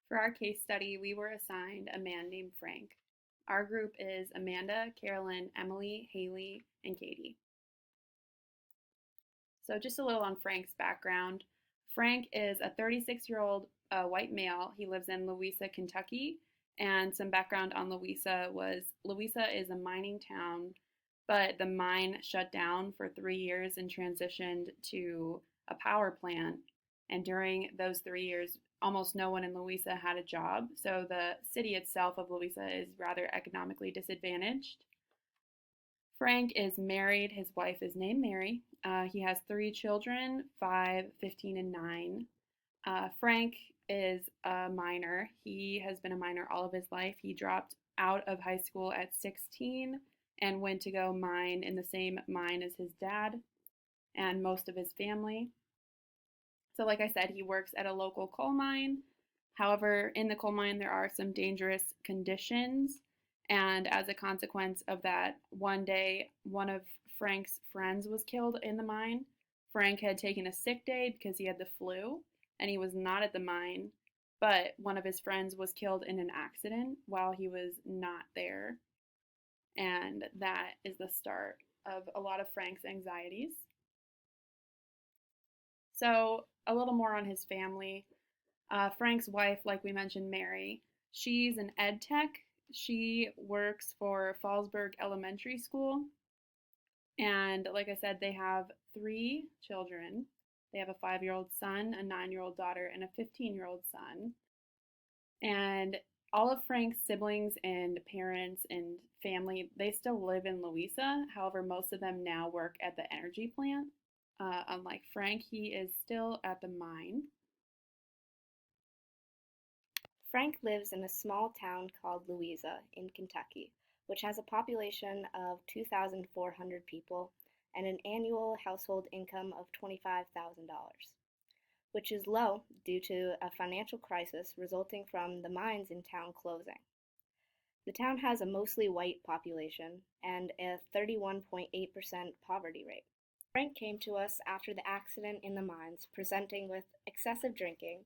For our case study, we were assigned a man named Frank. Our group is Amanda, Carolyn, Emily, Hailey, and Katie. So just a little on Frank's background. Frank is a 36-year-old white male. He lives in Louisa, Kentucky. And some background on Louisa was Louisa is a mining town, but the mine shut down for 3 years and transitioned to a power plant. And during those 3 years, almost no one in Louisa had a job. So the city itself of Louisa is rather economically disadvantaged. Frank is married. His wife is named Mary. He has 3 children, 5, 15, and 9. Frank is a miner. He has been a miner all of his life. He dropped out of high school at 16 and went to go mine in the same mine as his dad and most of his family. So, like I said, he works at a local coal mine. However, in the coal mine, there are some dangerous conditions. And as a consequence of that, one day, one of Frank's friends was killed in the mine. Frank had taken a sick day because he had the flu and he was not at the mine. But one of his friends was killed in an accident while he was not there. And that is the start of a lot of Frank's anxieties. So, a little more on his family. Frank's wife, like we mentioned, Mary, she's an ed tech. She works for Fallsburg Elementary School. And like I said, they have 3 children. They have a 5-year-old son, a 9-year-old daughter, and a 15-year-old son. And all of Frank's siblings and parents and family, they still live in Louisa. However, most of them now work at the energy plant. Unlike Frank, he is still at the mine. Frank lives in a small town called Louisa in Kentucky, which has a population of 2,400 people and an annual household income of $25,000, which is low due to a financial crisis resulting from the mines in town closing. The town has a mostly white population and a 31.8% poverty rate. Frank came to us after the accident in the mines, presenting with excessive drinking.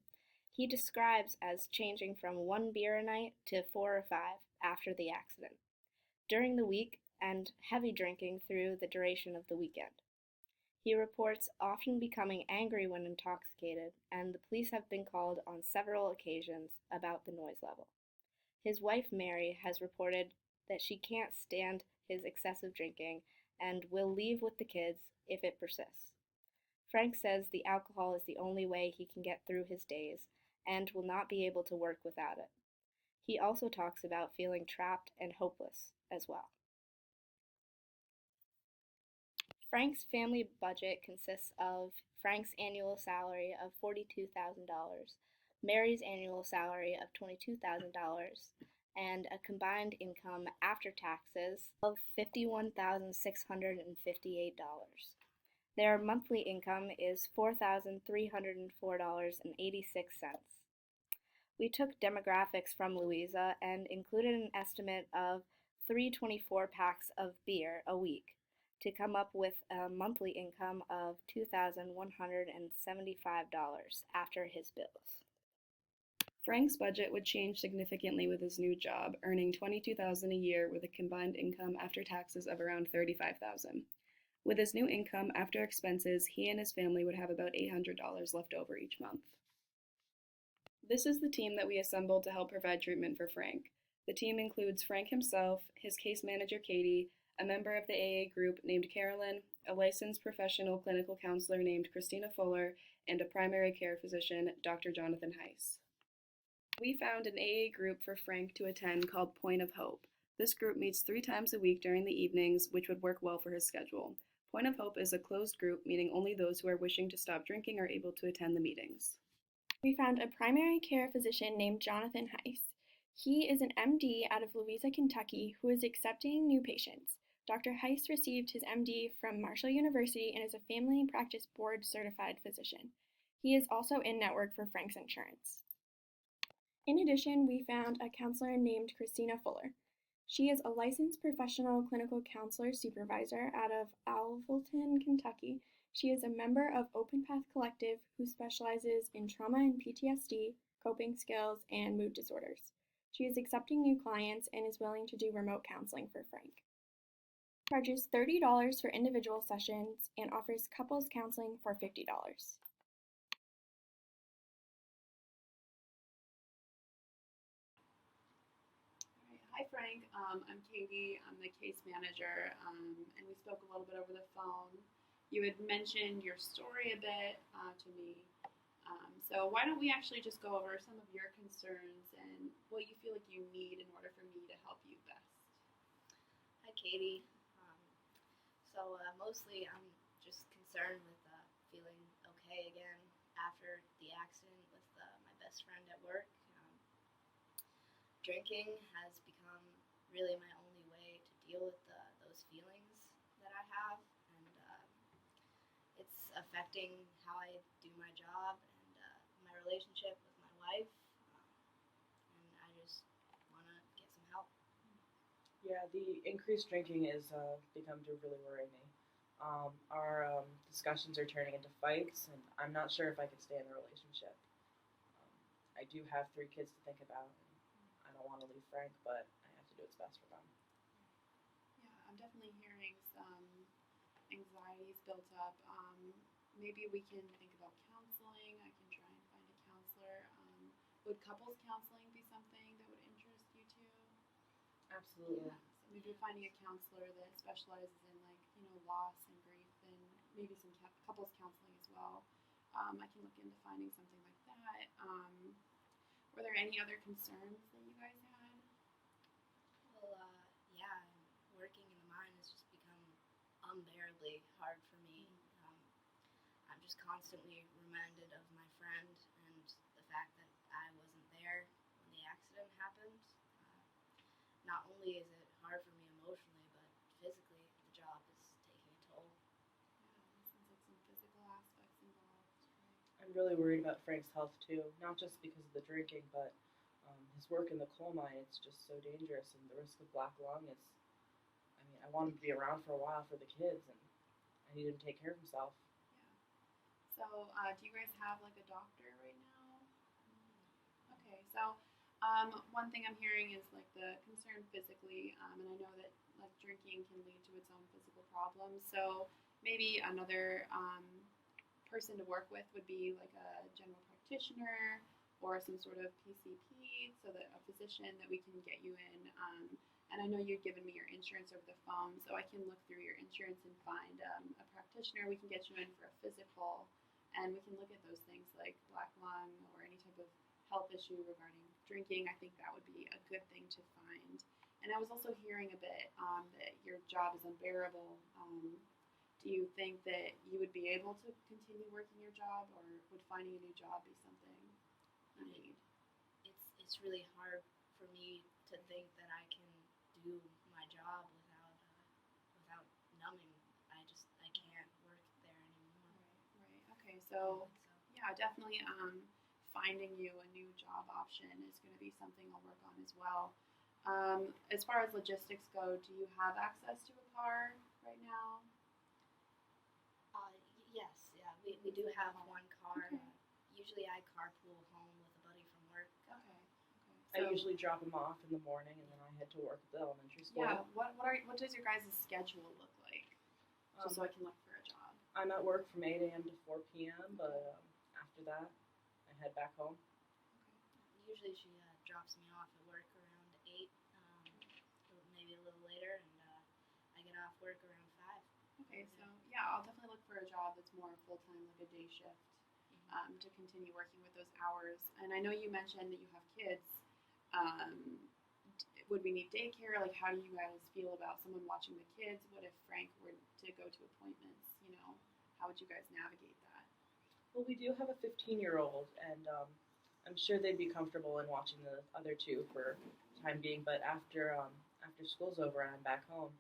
He describes as changing from 1 beer a night to 4 or 5 after the accident, during the week, and heavy drinking through the duration of the weekend. He reports often becoming angry when intoxicated, and the police have been called on several occasions about the noise level. His wife Mary has reported that she can't stand his excessive drinking and will leave with the kids if it persists. Frank says the alcohol is the only way he can get through his days and will not be able to work without it. He also talks about feeling trapped and hopeless as well. Frank's family budget consists of Frank's annual salary of $42,000, Mary's annual salary of $22,000, and a combined income after taxes of $51,658. Their monthly income is $4,304.86. We took demographics from Louisa and included an estimate of 324 packs of beer a week to come up with a monthly income of $2,175 after his bills. Frank's budget would change significantly with his new job, earning $22,000 a year with a combined income after taxes of around $35,000. With his new income after expenses, he and his family would have about $800 left over each month. This is the team that we assembled to help provide treatment for Frank. The team includes Frank himself, his case manager Katie, a member of the AA group named Carolyn, a licensed professional clinical counselor named Christina Fuller, and a primary care physician, Dr. Jonathan Heiss. We found an AA group for Frank to attend called Point of Hope. This group meets 3 times a week during the evenings, which would work well for his schedule. Point of Hope is a closed group, meaning only those who are wishing to stop drinking are able to attend the meetings. We found a primary care physician named Jonathan Heiss. He is an MD out of Louisa, Kentucky, who is accepting new patients. Dr. Heiss received his MD from Marshall University and is a family practice board certified physician. He is also in network for Frank's Insurance. In addition, we found a counselor named Christina Fuller. She is a licensed professional clinical counselor supervisor out of Alvelton, Kentucky. She is a member of Open Path Collective who specializes in trauma and PTSD, coping skills, and mood disorders. She is accepting new clients and is willing to do remote counseling for Frank. She charges $30 for individual sessions and offers couples counseling for $50. Hi, Frank. I'm Katie. I'm the case manager, and we spoke a little bit over the phone. You had mentioned your story a bit to me. So why don't we actually just go over some of your concerns and what you feel like you need in order for me to help you best? Hi, Katie. Mostly I'm just concerned with feeling okay again after the accident with my best friend at work. Drinking has become really my only way to deal with those feelings that I have, and it's affecting how I do my job and my relationship with my wife, and I just want to get some help. Yeah, the increased drinking is become to really worry me. Our discussions are turning into fights, and I'm not sure if I can stay in a relationship. I do have 3 kids to think about. And I don't want to leave Frank, but I have to do what's best for them. Yeah, I'm definitely hearing some anxieties built up. Maybe we can think about counseling. I can try and find a counselor. Would couples counseling be something that would interest you too? Absolutely. Yeah. So maybe finding a counselor that specializes in loss and grief, and maybe some couples counseling as well. I can look into finding something like that. Were there any other concerns that you guys had? Yeah, working in the mine has just become unbearably hard for me. I'm just constantly reminded of my friend and the fact that I wasn't there when the accident happened. Not only is it hard for me emotionally, but physically, the job is taking a toll. Yeah, it seems like some physical aspects involved, right? I'm really worried about Frank's health too, not just because of the drinking, but his work in the coal mine. It's just so dangerous, and the risk of black lung is. I mean, I want him to be around for a while for the kids, and I need him to take care of himself. Yeah. So, do you guys have like a doctor right now? Okay. So, one thing I'm hearing is like the concern physically, and I know that like drinking can lead to its own physical problems. So maybe another person to work with would be like a general practitioner or some sort of PCP, so that a physician that we can get you in. And I know you've given me your insurance over the phone, so I can look through your insurance and find a practitioner. We can get you in for a physical, and we can look at those things like black lung or any type of health issue regarding drinking. I think that would be a good thing to find. And I was also hearing a bit that your job is unbearable. Do you think that you would be able to continue working your job, or would finding a new job be something you need? It's really hard for me to think that I can do my job without numbing. I can't work there anymore. Right. Okay. So yeah, definitely. Finding you a new job option is going to be something I'll work on as well. As far as logistics go, do you have access to a car right now? Yes, yeah, we do have one car. Okay. Usually I carpool home with a buddy from work. Okay. I usually drop him off in the morning, and then I head to work at the elementary school. Yeah. What does your guys' schedule look like? Just so I can look for a job. I'm at work from 8 a.m. to 4 p.m., but after that, I head back home. Okay. Usually she drops me off at work around 8, maybe a little later, and I get off work around 5. Okay, so yeah, I'll definitely look for a job that's more full-time, like a day shift, to continue working with those hours. And I know you mentioned that you have kids. Would we need daycare? Like, how do you guys feel about someone watching the kids? What if Frank were to go to appointments? How would you guys navigate that? Well, we do have a 15-year-old, and I'm sure they'd be comfortable in watching the other 2 for the time being. But after school's over and I'm back home,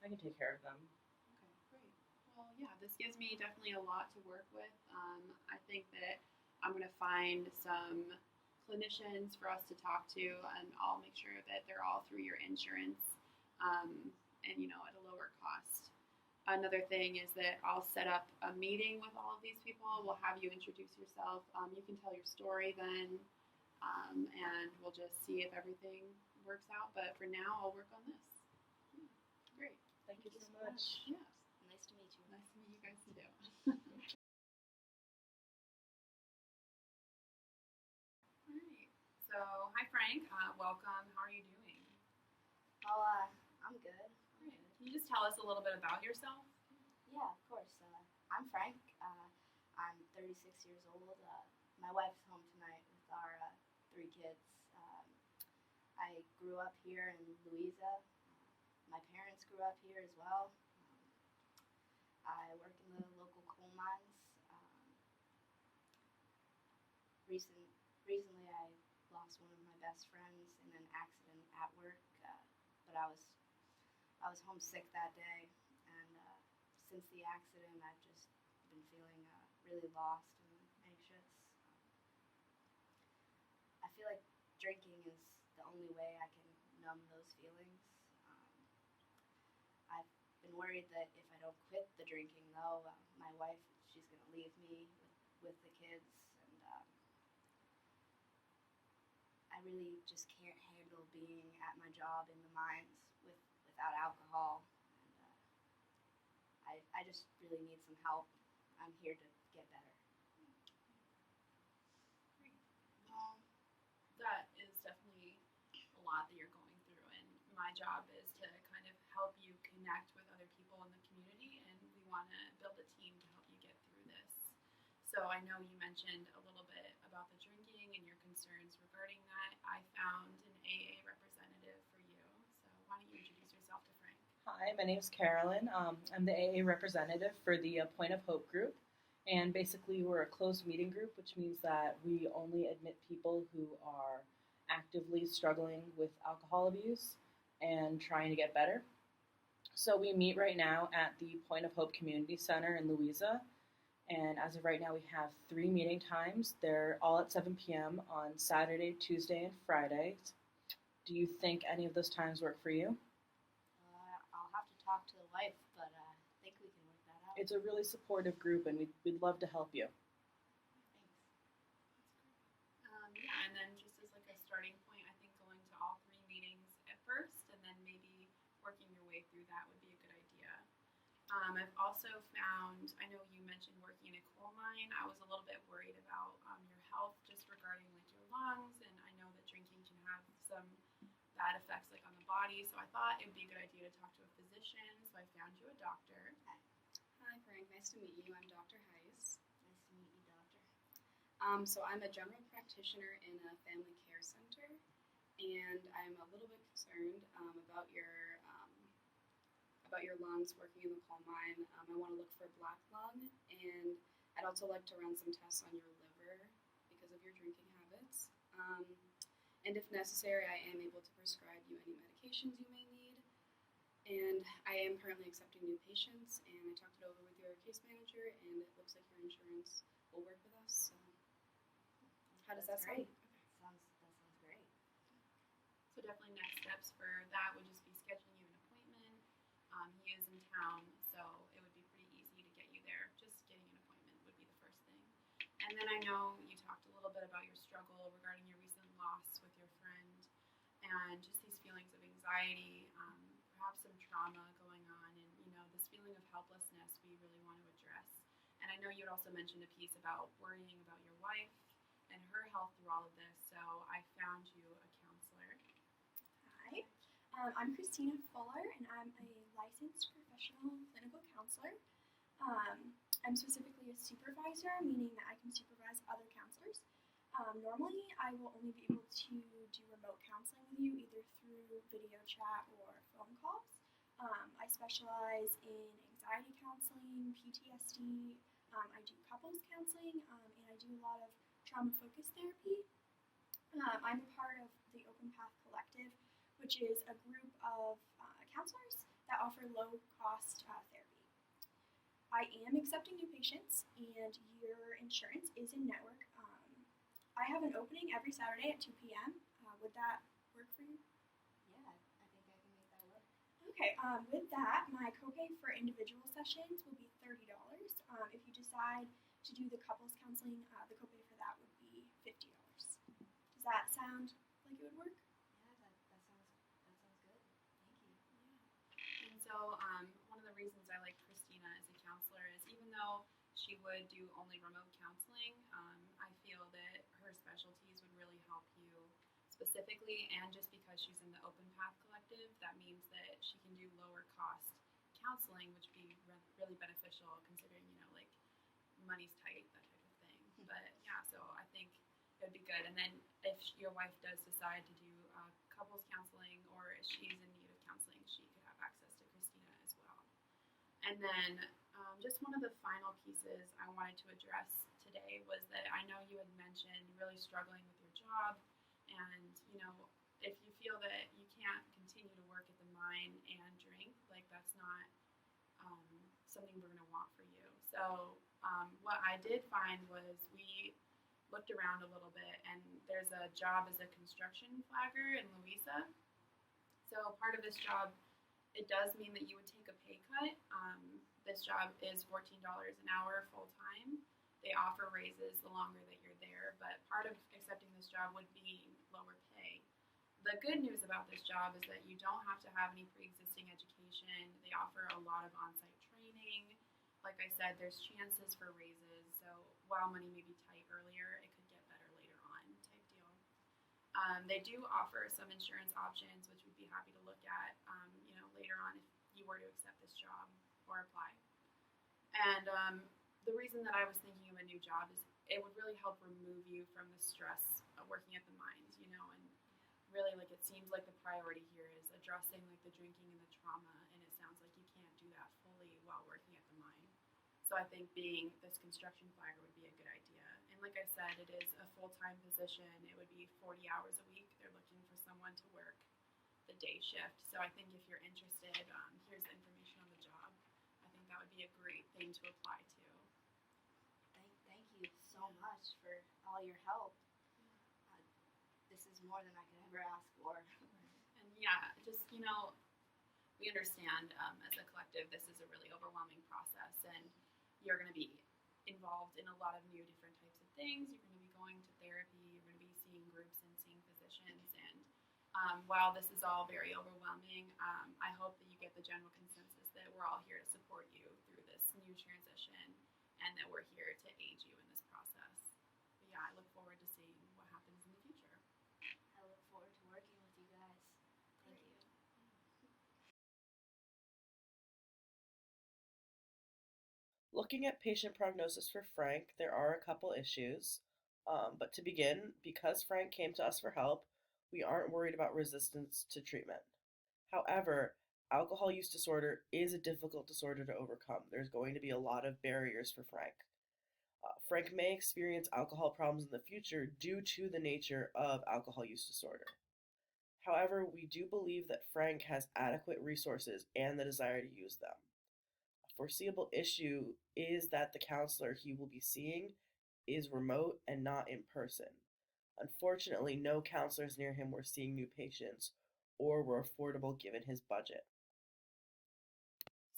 I can take care of them. Okay, great. Well, yeah, this gives me definitely a lot to work with. I think that I'm going to find some clinicians for us to talk to, and I'll make sure that they're all through your insurance, and at a lower cost. Another thing is that I'll set up a meeting with all of these people. We'll have you introduce yourself. You can tell your story then. and we'll just see if everything works out. But for now, I'll work on this. Yeah, great. Thank you so much. much. Yes. Nice to meet you. Nice to meet you guys too. All right. So, hi Frank. Welcome. How are you doing? Oh, I'm good. Great. Can you just tell us a little bit about yourself? Yeah, of course. I'm Frank. I'm 36 years old. My wife's home tonight with our 3 kids. I grew up here in Louisa. My parents grew up here as well. I work in the local coal mines. Recently, I lost one of my best friends in an accident at work, but I was homesick that day, and since the accident, I've just been feeling really lost and anxious. I feel like drinking is the only way I can numb those feelings. I've been worried that if I don't quit the drinking, though, my wife, she's going to leave me with the kids, and I really just can't handle being at my job in the mines without alcohol. And I just really need some help. I'm here to get better. Well, that is definitely a lot that you're going through, and my job is to kind of help you connect with other people in the community, and we want to build a team to help you get through this. So I know you mentioned a little bit about the drinking and your concerns regarding that. I found an AA representative for you, so why don't you introduce yourself to Frank? Hi, my name's Carolyn. I'm the AA representative for the Point of Hope group. And basically, we're a closed meeting group, which means that we only admit people who are actively struggling with alcohol abuse and trying to get better. So we meet right now at the Point of Hope Community Center in Louisa. And as of right now, we have 3 meeting times. They're all at 7 p.m. on Saturday, Tuesday, and Friday. Do you think any of those times work for you? I'll have to talk to the wife, but I think we can work that out. It's a really supportive group, and we'd love to help you. Thanks. Yeah, and then just as like a starting point, I think going to all 3 meetings at first, and then maybe working your way through that would be a good idea. I've also found, I know you mentioned working in a coal mine. I was a little bit worried about your health just regarding like your lungs, and I know that drinking can have some bad effects like on the body, so I thought it would be a good idea to talk to a physician, so I found you a doctor. Hi Frank, nice to meet you. I'm Dr. Heiss. Nice to meet you, doctor. So I'm a general practitioner in a family care center, and I'm a little bit concerned about your lungs working in the coal mine. I want to look for black lung, and I'd also like to run some tests on your liver because of your drinking habits. And if necessary, I am able to prescribe you any medications you may need. And I am currently accepting new patients, and I talked it over with your case manager, and it looks like your insurance will work with us. So how does that Great. sound? That sounds great. So definitely next steps for that would just be scheduling you an appointment. He is in town, so it would be pretty easy to get you there. Just getting an appointment would be the first thing. And then I know you talked a little bit about your struggle regarding your recent loss with your friend and just these feelings of anxiety, perhaps some trauma going on, and this feeling of helplessness we really want to address. And I know you had also mentioned a piece about worrying about your wife and her health through all of this, so I found you a counselor. Hi, I'm Christina Fuller, and I'm a licensed professional clinical counselor. I'm specifically a supervisor, meaning that I can supervise other counselors. Normally, I will only be able to do remote counseling with you, either through video chat or phone calls. I specialize in anxiety counseling, PTSD. I do couples counseling, and I do a lot of trauma-focused therapy. I'm a part of the Open Path Collective, which is a group of counselors that offer low-cost therapy. I am accepting new patients, and your insurance is in network. I have an opening every Saturday at 2 p.m. Would that work for you? Yeah, I think I can make that work. Okay, with that, my copay for individual sessions will be $30. If you decide to do the couples counseling, the copay for that would be $50. Does that would work? Yeah, that sounds good. Thank you. Yeah. And so one of the reasons I like Christina as a counselor is even though she would do only remote counseling, I feel that her specialties would really help you specifically, and just because she's in the Open Path Collective, that means that she can do lower cost counseling, which would be really beneficial considering, like money's tight, that type of thing. But yeah, so I think it would be good. And then if your wife does decide to do couples counseling, or if she's in need of counseling, she could have access to Christina as well. And then just one of the final pieces I wanted to address today was that I know you had mentioned really struggling with your job, and if you feel that you can't continue to work at the mine and drink, like that's not something we're going to want for you. So what I did find was we looked around a little bit, and there's a job as a construction flagger in Louisa. So part of this job, it does mean that you would take a pay cut. This job is $14 an hour full time. They offer raises the longer that you're there, but part of accepting this job would be lower pay. The good news about this job is that you don't have to have any pre-existing education. They offer a lot of on-site training. Like I said, there's chances for raises. So while money may be tight earlier, it could get better later on type deal. They do offer some insurance options, which we'd be happy to look at, later on if you were to accept this job or apply. And the reason that I was thinking of a new job is it would really help remove you from the stress of working at the mines, and really, like, it seems like the priority here is addressing like the drinking and the trauma, and it sounds like you can't do that fully while working at the mine. So I think being this construction flagger would be a good idea. And like I said, it is a full-time position. It would be 40 hours a week. They're looking for someone to work the day shift. So I think if you're interested, here's the information on the job. I think that would be a great thing to apply to. Thank you so much for all your help. This is more than I could ever ask for. And yeah, just, we understand as a collective, this is a really overwhelming process, and you're going to be involved in a lot of new different types of things. You're going to be going to therapy, you're going to be seeing groups and seeing physicians, and while this is all very overwhelming, I hope that you get the general consensus that we're all here to support you through this new transition, and that we're here to aid you in this process. But yeah, I look forward to seeing what happens in the future. I look forward to working with you guys. Thank you. Looking at patient prognosis for Frank, there are a couple issues. But to begin, because Frank came to us for help, we aren't worried about resistance to treatment. However, alcohol use disorder is a difficult disorder to overcome. There's going to be a lot of barriers for Frank. Frank may experience alcohol problems in the future due to the nature of alcohol use disorder. However, we do believe that Frank has adequate resources and the desire to use them. A foreseeable issue is that the counselor he will be seeing is remote and not in person. Unfortunately, no counselors near him were seeing new patients or were affordable given his budget.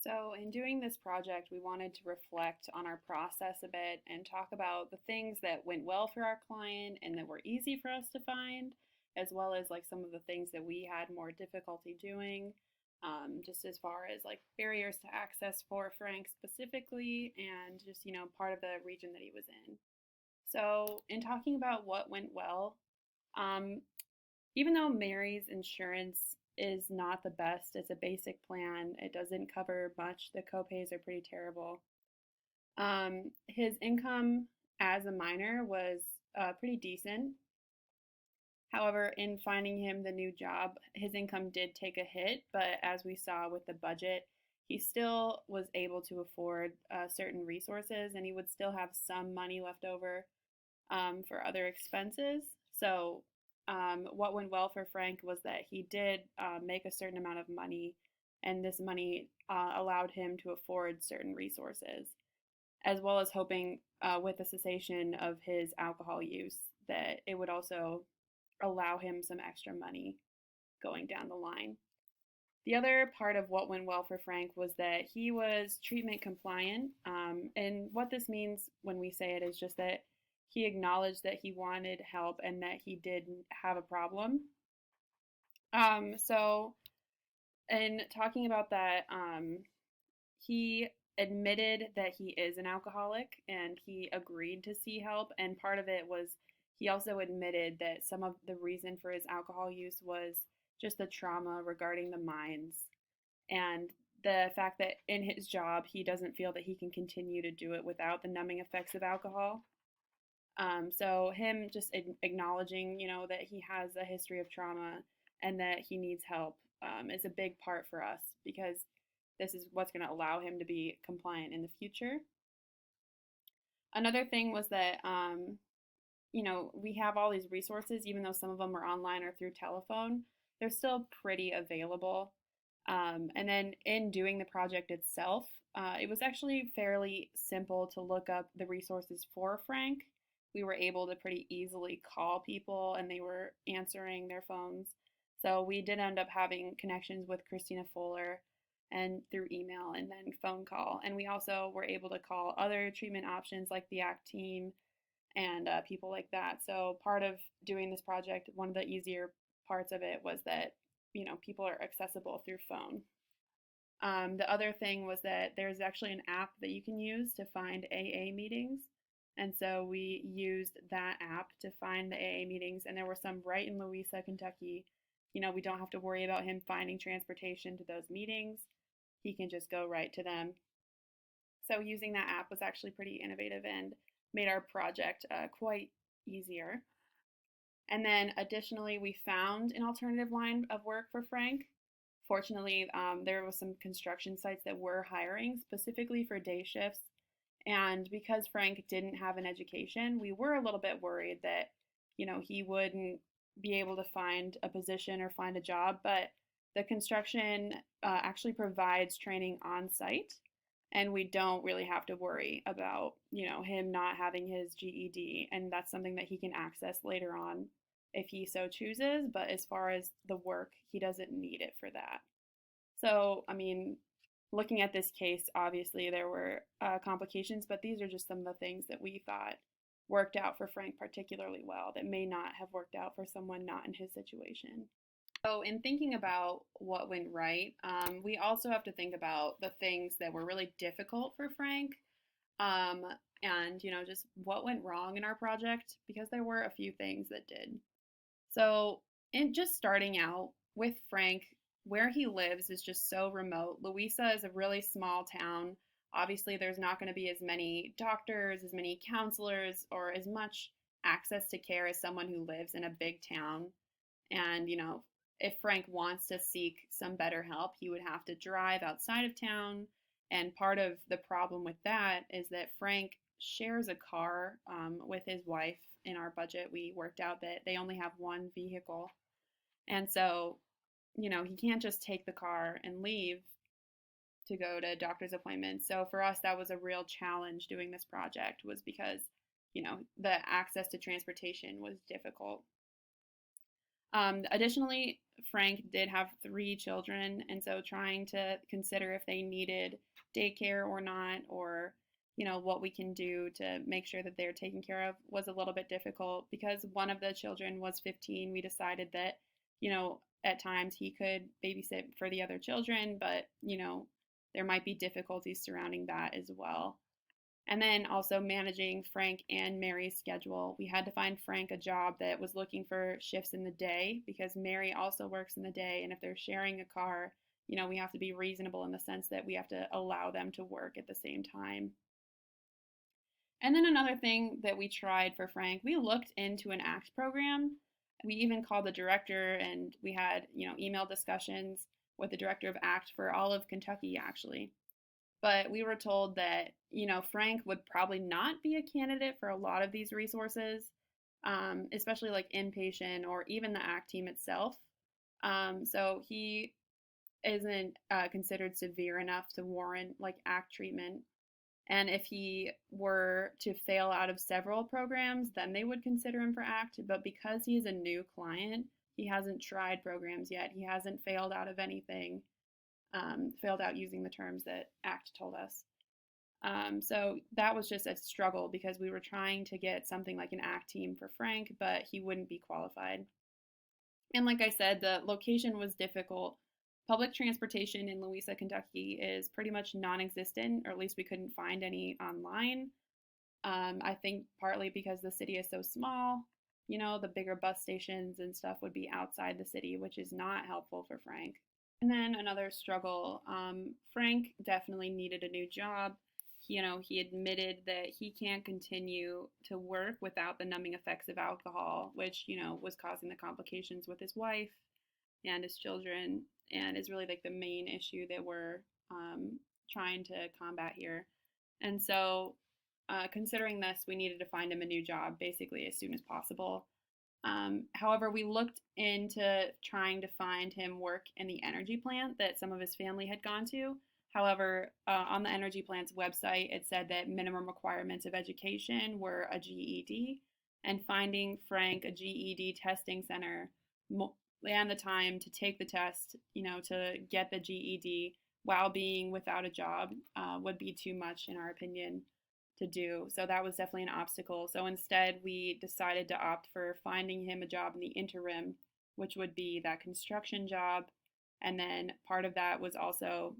So, in doing this project, we wanted to reflect on our process a bit and talk about the things that went well for our client and that were easy for us to find, as well as like some of the things that we had more difficulty doing, just as far as like barriers to access for Frank specifically, and just, part of the region that he was in. So, in talking about what went well, even though Mary's insurance is not the best, it's a basic plan. It doesn't cover much. The copays are pretty terrible. His income as a minor was pretty decent. However, in finding him the new job, his income did take a hit, but as we saw with the budget, he still was able to afford certain resources, and he would still have some money left over for other expenses. So what went well for Frank was that he did make a certain amount of money, and this money allowed him to afford certain resources, as well as hoping with the cessation of his alcohol use that it would also allow him some extra money going down the line. The other part of what went well for Frank was that he was treatment compliant. And what this means when we say it is just that he acknowledged that he wanted help and that he did have a problem. So in talking about that, he admitted that he is an alcoholic and he agreed to see help. And part of it was he also admitted that some of the reason for his alcohol use was just the trauma regarding the mines and the fact that in his job he doesn't feel that he can continue to do it without the numbing effects of alcohol. So him just acknowledging, that he has a history of trauma and that he needs help is a big part for us because this is what's going to allow him to be compliant in the future. Another thing was that, we have all these resources, even though some of them are online or through telephone, they're still pretty available. And then in doing the project itself, it was actually fairly simple to look up the resources for Frank. We were able to pretty easily call people and they were answering their phones. So we did end up having connections with Christina Fuller and through email and then phone call. And we also were able to call other treatment options like the ACT team and people like that. So part of doing this project, one of the easier parts of it was that people are accessible through phone. The other thing was that there's actually an app that you can use to find AA meetings. And so we used that app to find the AA meetings, and there were some right in Louisa, Kentucky. We don't have to worry about him finding transportation to those meetings. He can just go right to them. So using that app was actually pretty innovative and made our project quite easier. And then additionally, we found an alternative line of work for Frank. Fortunately, there was some construction sites that were hiring specifically for day shifts. And because Frank didn't have an education, we were a little bit worried that, he wouldn't be able to find a position or find a job. But the construction actually provides training on site. And we don't really have to worry about, him not having his GED. And that's something that he can access later on if he so chooses. But as far as the work, he doesn't need it for that. So, looking at this case, obviously there were complications, but these are just some of the things that we thought worked out for Frank particularly well that may not have worked out for someone not in his situation. So, in thinking about what went right, we also have to think about the things that were really difficult for Frank, um, and just what went wrong in our project because there were a few things that did. So, in just starting out with Frank, where he lives is just so remote. Louisa is a really small town. Obviously, there's not going to be as many doctors, as many counselors, or as much access to care as someone who lives in a big town. And, if Frank wants to seek some better help, he would have to drive outside of town. And part of the problem with that is that Frank shares a car with his wife. In our budget, we worked out that they only have one vehicle. And so, he can't just take the car and leave to go to doctor's appointments. So for us, that was a real challenge doing this project was because, the access to transportation was difficult. Additionally, Frank did have 3 children, and so trying to consider if they needed daycare or not, or what we can do to make sure that they're taken care of was a little bit difficult because one of the children was 15. We decided that at times he could babysit for the other children, but there might be difficulties surrounding that as well. And then also managing Frank and Mary's schedule. We had to find Frank a job that was looking for shifts in the day because Mary also works in the day. And if they're sharing a car, we have to be reasonable in the sense that we have to allow them to work at the same time. And then another thing that we tried for Frank, we looked into an ACT program. We even called the director and we had, email discussions with the director of ACT for all of Kentucky, actually. But we were told that, Frank would probably not be a candidate for a lot of these resources, especially like inpatient or even the ACT team itself. So he isn't considered severe enough to warrant like ACT treatment. And if he were to fail out of several programs, then they would consider him for ACT. But because he's a new client, he hasn't tried programs yet. He hasn't failed out of anything. Failed out using the terms that ACT told us. So that was just a struggle because we were trying to get something like an ACT team for Frank, but he wouldn't be qualified. And like I said, the location was difficult. Public transportation in Louisa, Kentucky is pretty much non existent, or at least we couldn't find any online. I think partly because the city is so small, the bigger bus stations and stuff would be outside the city, which is not helpful for Frank. And then another struggle, Frank definitely needed a new job. He admitted that he can't continue to work without the numbing effects of alcohol, which, was causing the complications with his wife and his children, and is really like the main issue that we're trying to combat here. And so, considering this, we needed to find him a new job basically as soon as possible. However, we looked into trying to find him work in the energy plant that some of his family had gone to. However, on the energy plant's website, it said that minimum requirements of education were a GED, and finding Frank a GED testing center and the time to take the test, to get the GED while being without a job would be too much, in our opinion, to do. So that was definitely an obstacle. So instead, we decided to opt for finding him a job in the interim, which would be that construction job. And then part of that was also,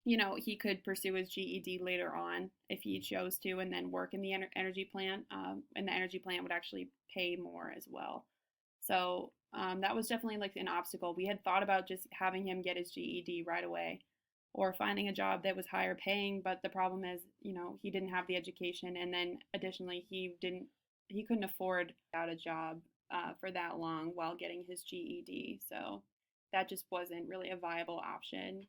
he could pursue his GED later on if he chose to, and then work in the energy plant. And the energy plant would actually pay more as well. So that was definitely like an obstacle. We had thought about just having him get his GED right away or finding a job that was higher paying, but the problem is, he didn't have the education, and then additionally he couldn't afford out a job for that long while getting his GED. So that just wasn't really a viable option.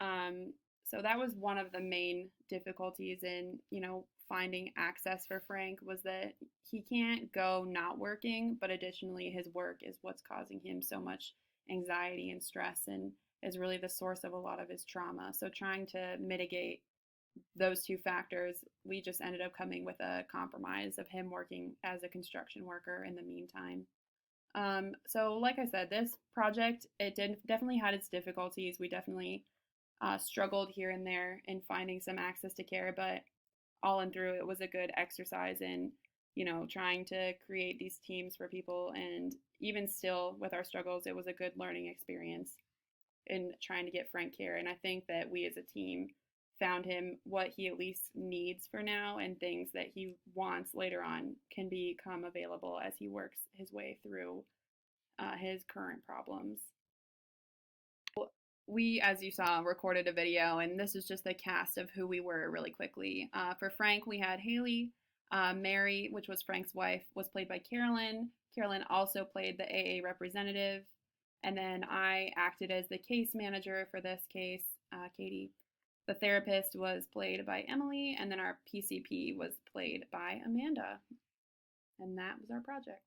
So that was one of the main difficulties in, finding access for Frank, was that he can't go not working, but additionally his work is what's causing him so much anxiety and stress, and is really the source of a lot of his trauma. So trying to mitigate those two factors, we just ended up coming with a compromise of him working as a construction worker in the meantime. So like I said, this project, definitely had its difficulties. We definitely struggled here and there in finding some access to care, but all in through, it was a good exercise in, trying to create these teams for people. And even still, with our struggles, it was a good learning experience in trying to get Frank care. And I think that we as a team found him what he at least needs for now, and things that he wants later on can become available as he works his way through his current problems. We, as you saw, recorded a video, and this is just the cast of who we were really quickly. For Frank, we had Hailey. Mary, which was Frank's wife, was played by Carolyn. Carolyn also played the AA representative. And then I acted as the case manager for this case, Katie. The therapist was played by Emily, and then our PCP was played by Amanda. And that was our project.